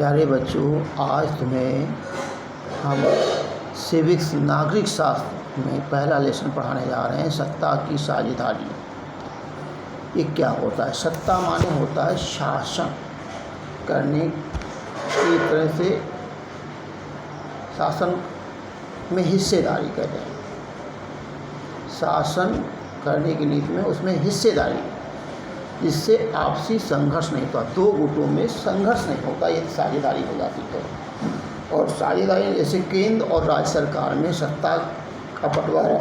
प्यारे बच्चों, आज तुम्हें हम सिविक्स नागरिक शास्त्र में पहला लेसन पढ़ाने जा रहे हैं, सत्ता की साझेदारी। ये क्या होता है? सत्ता माने होता है शासन करने की तरह से शासन में हिस्सेदारी करें। शासन करने की नीति में उसमें हिस्सेदारी, जिससे आपसी संघर्ष नहीं होता, दो गुटों में संघर्ष नहीं होता, ये साझेदारी हो जाती है। और साझेदारी जैसे केंद्र और राज्य सरकार में सत्ता का बंटवारा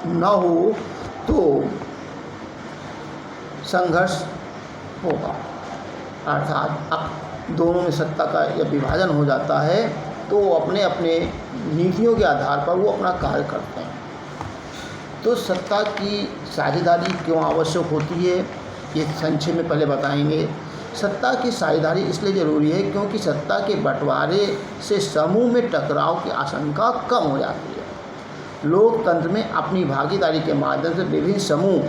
न हो तो संघर्ष होगा, अर्थात अब दोनों में सत्ता का जब विभाजन हो जाता है तो वो अपने अपने नीतियों के आधार पर वो अपना कार्य करते हैं। तो सत्ता की साझेदारी क्यों आवश्यक होती है, ये संक्षेप में पहले बताएंगे। सत्ता की साझेदारी इसलिए ज़रूरी है क्योंकि सत्ता के बंटवारे से समूह में टकराव की आशंका कम हो जाती है। लोकतंत्र में अपनी भागीदारी के माध्यम से विभिन्न समूह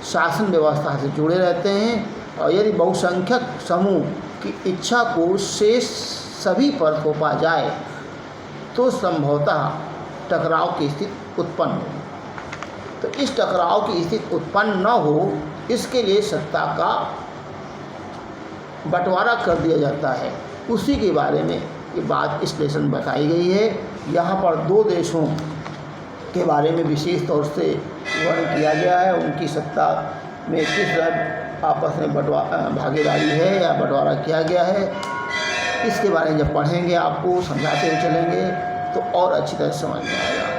शासन व्यवस्था से जुड़े रहते हैं, और यदि बहुसंख्यक समूह की इच्छा को शेष सभी पर थोपा जाए तो संभवतः टकराव की स्थिति उत्पन्न होगी। तो इस टकराव की स्थिति उत्पन्न न हो, इसके लिए सत्ता का बंटवारा कर दिया जाता है। उसी के बारे में ये बात इस लेसन में बताई गई है। यहाँ पर दो देशों के बारे में विशेष तौर से वर्णन किया गया है, उनकी सत्ता में किस तरह आपस में भागीदारी है या बंटवारा किया गया है। इसके बारे में जब पढ़ेंगे, आपको समझाते हुए चलेंगे तो और अच्छी तरह समझ में आएगा।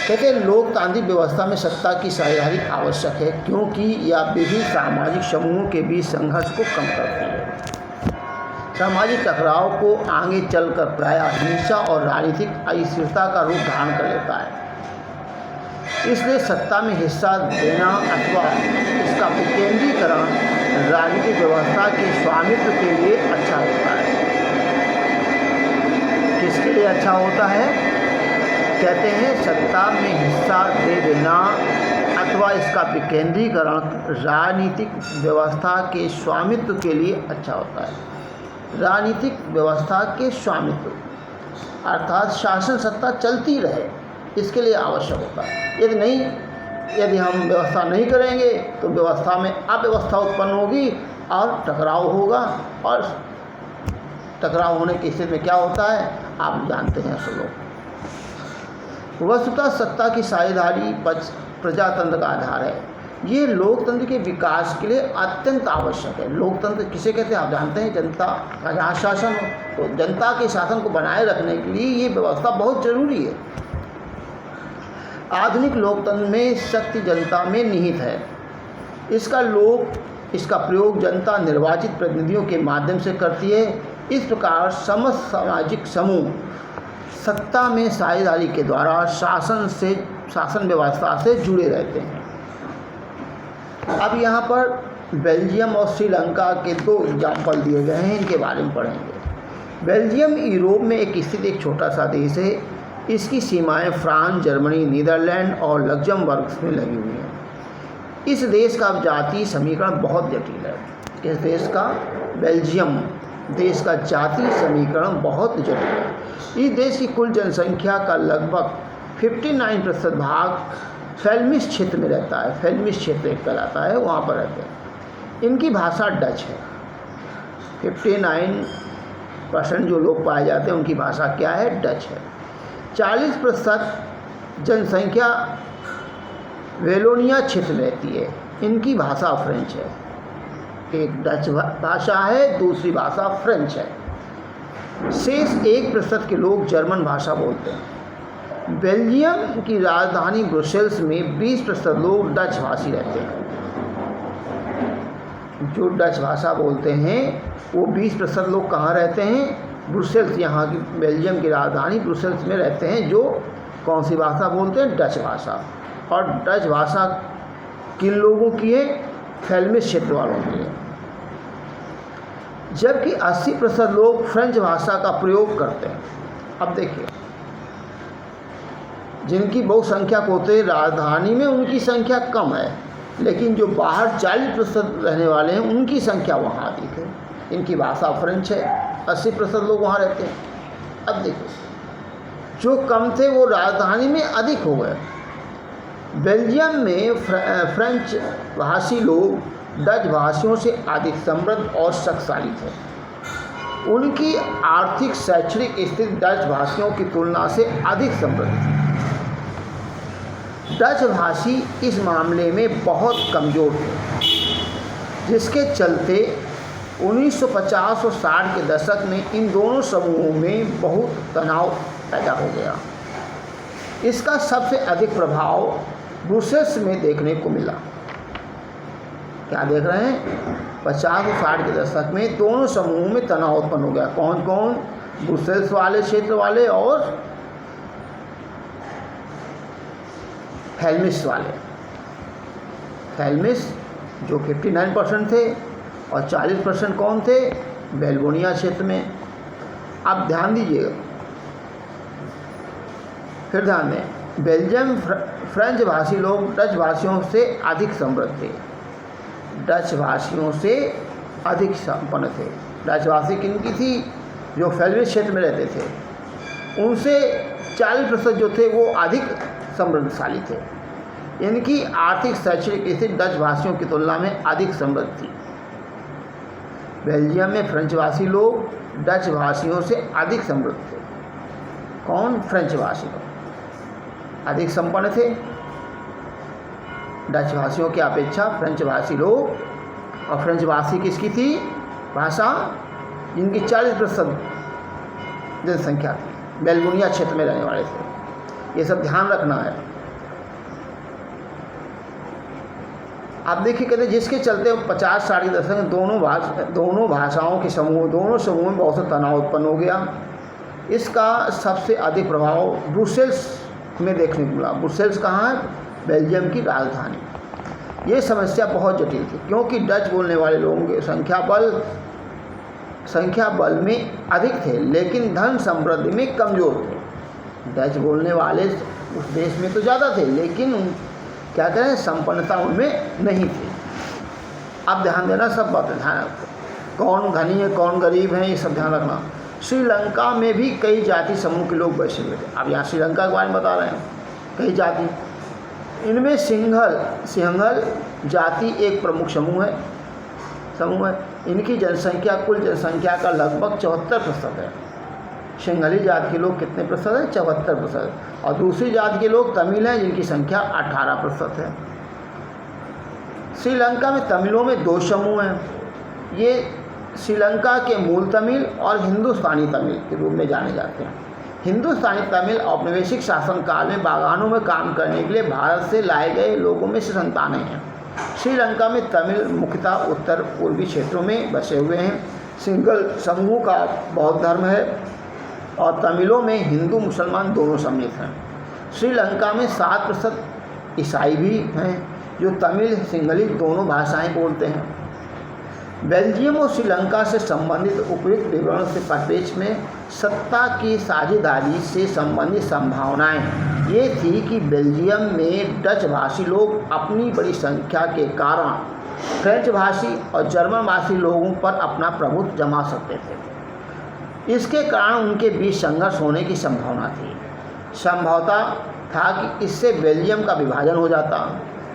कहते हैं लोकतांत्रिक व्यवस्था में सत्ता की साझेदारी आवश्यक है क्योंकि यह विभिन्न सामाजिक समूहों के बीच संघर्ष को कम करती है। सामाजिक टकराव को आगे चलकर प्रायः हिंसा और राजनीतिक अस्थिरता का रूप धारण कर लेता है। इसलिए सत्ता में हिस्सा देना अथवा इसका विकेंद्रीकरण राजनीतिक व्यवस्था के स्वामित्व के लिए अच्छा होता है। किसके लिए अच्छा होता है? कहते हैं सत्ता में हिस्सा दे देना अथवा इसका विकेंद्रीकरण राजनीतिक व्यवस्था के स्वामित्व के लिए अच्छा होता है। राजनीतिक व्यवस्था के स्वामित्व अर्थात शासन सत्ता चलती रहे, इसके लिए आवश्यक होता है। यदि हम व्यवस्था नहीं करेंगे तो व्यवस्था में अव्यवस्था उत्पन्न होगी और टकराव होगा, और टकराव होने की स्थिति में क्या होता है आप जानते हैं सब लोग। वस्तुतः सत्ता की साझेदारी प्रजातंत्र का आधार है। ये लोकतंत्र के विकास के लिए अत्यंत आवश्यक है। लोकतंत्र किसे कहते हैं आप जानते हैं? जनता का जहाँ शासन हो, तो जनता के शासन को बनाए रखने के लिए ये व्यवस्था बहुत जरूरी है। आधुनिक लोकतंत्र में शक्ति जनता में निहित है। इसका प्रयोग जनता निर्वाचित प्रतिनिधियों के माध्यम से करती है। इस प्रकार समस्त सामाजिक समूह सत्ता में साझेदारी के द्वारा शासन व्यवस्था से जुड़े रहते हैं। अब यहाँ पर बेल्जियम और श्रीलंका के दो एग्जाम्पल दिए गए हैं, इनके बारे में पढ़ेंगे। बेल्जियम यूरोप में स्थित एक छोटा सा देश है। इसकी सीमाएं फ्रांस, जर्मनी, नीदरलैंड और लग्जमबर्ग में लगी हुई हैं। इस देश का जातीय समीकरण बहुत जटिल है। इस देश का, बेल्जियम देश का जातीय समीकरण बहुत जटिल है। इस देश की कुल जनसंख्या का लगभग 59% भाग फ्लेमिश क्षेत्र में रहता है। फ्लेमिश क्षेत्र एक कहलाता है, वहाँ पर रहते हैं। इनकी भाषा डच है। 59% जो लोग पाए जाते हैं उनकी भाषा क्या है? डच है। 40% जनसंख्या वेलोनिया क्षेत्र में रहती है। इनकी भाषा फ्रेंच है। एक डच भाषा है, दूसरी भाषा फ्रेंच है। शेष 1% के लोग जर्मन भाषा बोलते हैं। बेल्जियम की राजधानी ब्रुसेल्स में 20% लोग डच भाषी रहते हैं। जो डच भाषा बोलते हैं वो 20% लोग कहाँ रहते हैं? ब्रुसेल्स, यहाँ की बेल्जियम की राजधानी ब्रुसेल्स में रहते हैं, जो कौन सी भाषा बोलते हैं? डच भाषा। और डच भाषा किन लोगों की है? फ्लेमिश क्षेत्र वालों की है। जबकि 80% लोग फ्रेंच भाषा का प्रयोग करते हैं। अब देखिए, जिनकी बहुसंख्यक होते राजधानी में उनकी संख्या कम है, लेकिन जो बाहर 40% रहने वाले हैं उनकी संख्या वहाँ अधिक है। इनकी भाषा फ्रेंच है, 80% लोग वहाँ रहते हैं। अब देखो, जो कम थे वो राजधानी में अधिक हो गए। बेल्जियम में फ्रेंच भाषी लोग डच भाषियों से अधिक समृद्ध और शक्तिशाली थे। उनकी आर्थिक शैक्षणिक स्थिति डच भाषियों की तुलना से अधिक समृद्ध थी। डच भाषी इस मामले में बहुत कमज़ोर थे, जिसके चलते 1950 और 60 के दशक में इन दोनों समूहों में बहुत तनाव पैदा हो गया। इसका सबसे अधिक प्रभाव ब्रुसेल्स में देखने को मिला। क्या देख रहे हैं? 50 और 60 के दशक में दोनों समूहों में तनाव उत्पन्न हो गया। कौन कौन? ब्रुसेल्स वाले क्षेत्र वाले और हेल्मिस वाले। हेल्मिस जो 59% थे और 40% कौन थे? बेल्गोनिया क्षेत्र में। अब ध्यान दीजिएगा, फिर ध्यान दें, बेल्जियम फ्रेंच भाषी लोग डच भाषियों से अधिक समृद्ध थे, डच भाषियों से अधिक संपन्न थे। डच भाषी किनकी थी? जो फेल्विस क्षेत्र में रहते थे, उनसे 40% जो थे वो अधिक समृद्धशाली थे। इनकी आर्थिक शैक्षणिक स्थिति डच भाषियों की तुलना में अधिक समृद्ध थी। बेल्जियम में फ्रेंच भाषी लोग डच भाषियों से अधिक समृद्ध थे। कौन? फ्रेंच भाषी लोग अधिक संपन्न थे। डच भाषियों की अपेक्षा फ्रेंच भाषी लोग। और फ्रेंच भाषी किसकी थी भाषा? जिनकी 40% जनसंख्या थी, बेल्गोनिया क्षेत्र में रहने वाले थे। ये सब ध्यान रखना है। आप देखिए, कहते जिसके चलते 50-60 के दशक में दोनों भाषाओं के दोनों समूहों में बहुत सा तनाव उत्पन्न हो गया। इसका सबसे अधिक प्रभाव ब्रुसेल्स में देखने को मिला। ब्रुसेल्स कहाँ है? बेल्जियम की राजधानी। ये समस्या बहुत जटिल थी, क्योंकि डच बोलने वाले लोगों की संख्या बल में अधिक थे, लेकिन धन समृद्धि में कमज़ोर थे। डच बोलने वाले उस देश में तो ज़्यादा थे, लेकिन क्या करें, संपन्नता उनमें नहीं थी। अब ध्यान देना, सब बातें ध्यान रखो, कौन धनी है कौन गरीब है, ये सब ध्यान रखना। श्रीलंका में भी कई जाति समूह के लोग बसे हुए थे। अब यहाँ श्रीलंका के बारे में बता रहे हैं, कई जाति। इनमें सिंहल जाति एक प्रमुख समूह है। इनकी जनसंख्या कुल जनसंख्या का लगभग 74% है। सिंहली जाति के लोग कितने प्रतिशत हैं? 74%। और दूसरी जाति के लोग तमिल हैं, जिनकी संख्या 18% है। श्रीलंका में तमिलों में 2 समूह हैं। ये श्रीलंका के मूल तमिल और हिंदुस्तानी तमिल के रूप में जाने जाते हैं। हिंदुस्तानी तमिल औपनिवेशिक शासनकाल में बागानों में काम करने के लिए भारत से लाए गए लोगों में से संतानें हैं। श्रीलंका में तमिल मुख्यतः उत्तर पूर्वी क्षेत्रों में बसे हुए हैं। सिंगल समूह का बौद्ध धर्म है और तमिलों में हिंदू मुसलमान दोनों सम्मिलित हैं। श्रीलंका में 7% ईसाई भी हैं, जो तमिल सिंहली दोनों भाषाएं बोलते हैं। बेल्जियम और श्रीलंका से संबंधित उपयुक्त विवरण से परिप्रेक्ष्य में सत्ता की साझेदारी से संबंधित संभावनाएं ये थी कि बेल्जियम में डच भाषी लोग अपनी बड़ी संख्या के कारण फ्रेंच भाषी और जर्मन भाषी लोगों पर अपना प्रभुत्व जमा सकते थे। इसके कारण उनके बीच संघर्ष होने की संभावना थी। संभवतः था कि इससे बेल्जियम का विभाजन हो जाता,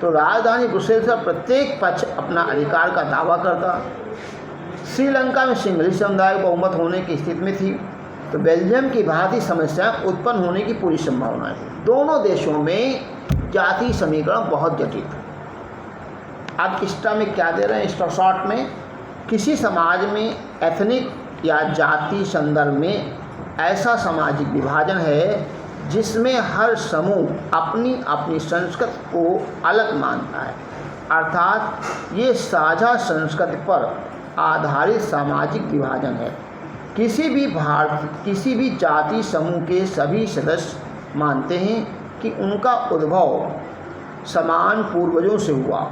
तो राजधानी ब्रुसेल्स का प्रत्येक पक्ष अपना अधिकार का दावा करता। श्रीलंका में सिंहली समुदाय बहुमत होने की स्थिति में थी, तो बेल्जियम की भांति समस्याएं उत्पन्न होने की पूरी संभावना थी। दोनों देशों में जाति समीकरण बहुत जटिल था। अब इस्टा में क्या दे रहे हैं, इस्टा शॉर्ट में, किसी समाज में एथनिक या जाति संदर्भ में ऐसा सामाजिक विभाजन है जिसमें हर समूह अपनी अपनी संस्कृति को अलग मानता है, अर्थात ये साझा संस्कृति पर आधारित सामाजिक विभाजन है। किसी भी जाति समूह के सभी सदस्य मानते हैं कि उनका उद्भव समान पूर्वजों से हुआ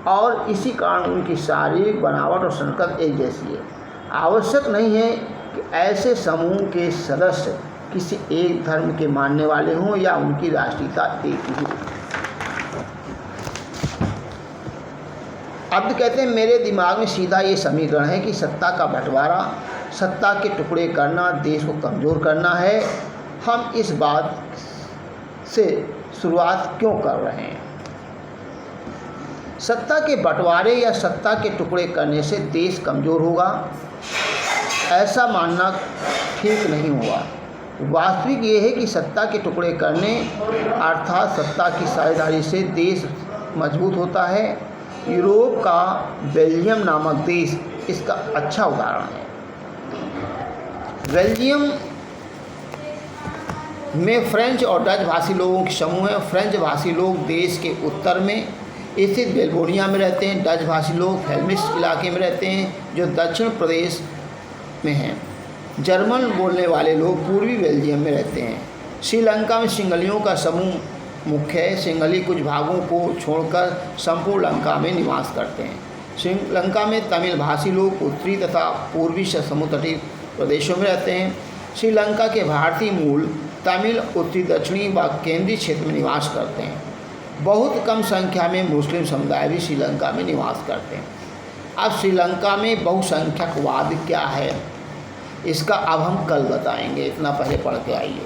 और इसी कारण उनकी शारीरिक बनावट और संस्कृति एक जैसी है। आवश्यक नहीं है कि ऐसे समूह के सदस्य किसी एक धर्म के मानने वाले हों या उनकी राष्ट्रीयता एक ही हो। अब कहते हैं मेरे दिमाग में सीधा ये समीकरण है कि सत्ता का बंटवारा, सत्ता के टुकड़े करना देश को कमज़ोर करना है। हम इस बात से शुरुआत क्यों कर रहे हैं? सत्ता के बंटवारे या सत्ता के टुकड़े करने से देश कमज़ोर होगा, ऐसा मानना ठीक नहीं होगा। वास्तविक ये है कि सत्ता के टुकड़े करने अर्थात सत्ता की साझेदारी से देश मजबूत होता है। यूरोप का बेल्जियम नामक देश इसका अच्छा उदाहरण है। बेल्जियम में फ्रेंच और डच भाषी लोगों के समूह हैं। फ्रेंच भाषी लोग देश के उत्तर में स्थित बेल्वोनिया में रहते हैं। डच भाषी लोग हेल्मिस इलाके में रहते हैं जो दक्षिण प्रदेश में हैं। जर्मन बोलने वाले लोग पूर्वी बेल्जियम में रहते हैं। श्रीलंका में सिंहलियों का समूह मुख्य है। सिंहली कुछ भागों को छोड़कर संपूर्ण लंका में निवास करते हैं। श्रीलंका में तमिल भाषी लोग उत्तरी तथा पूर्वी समुद्र तटीय प्रदेशों में रहते हैं। श्रीलंका के भारतीय मूल तमिल उत्तरी दक्षिणी व केंद्रीय क्षेत्र में निवास करते हैं। बहुत कम संख्या में मुस्लिम समुदाय भी श्रीलंका में निवास करते हैं। अब श्रीलंका में बहुसंख्यकवाद क्या है इसका अब हम कल बताएंगे। इतना पहले पढ़ के आइए।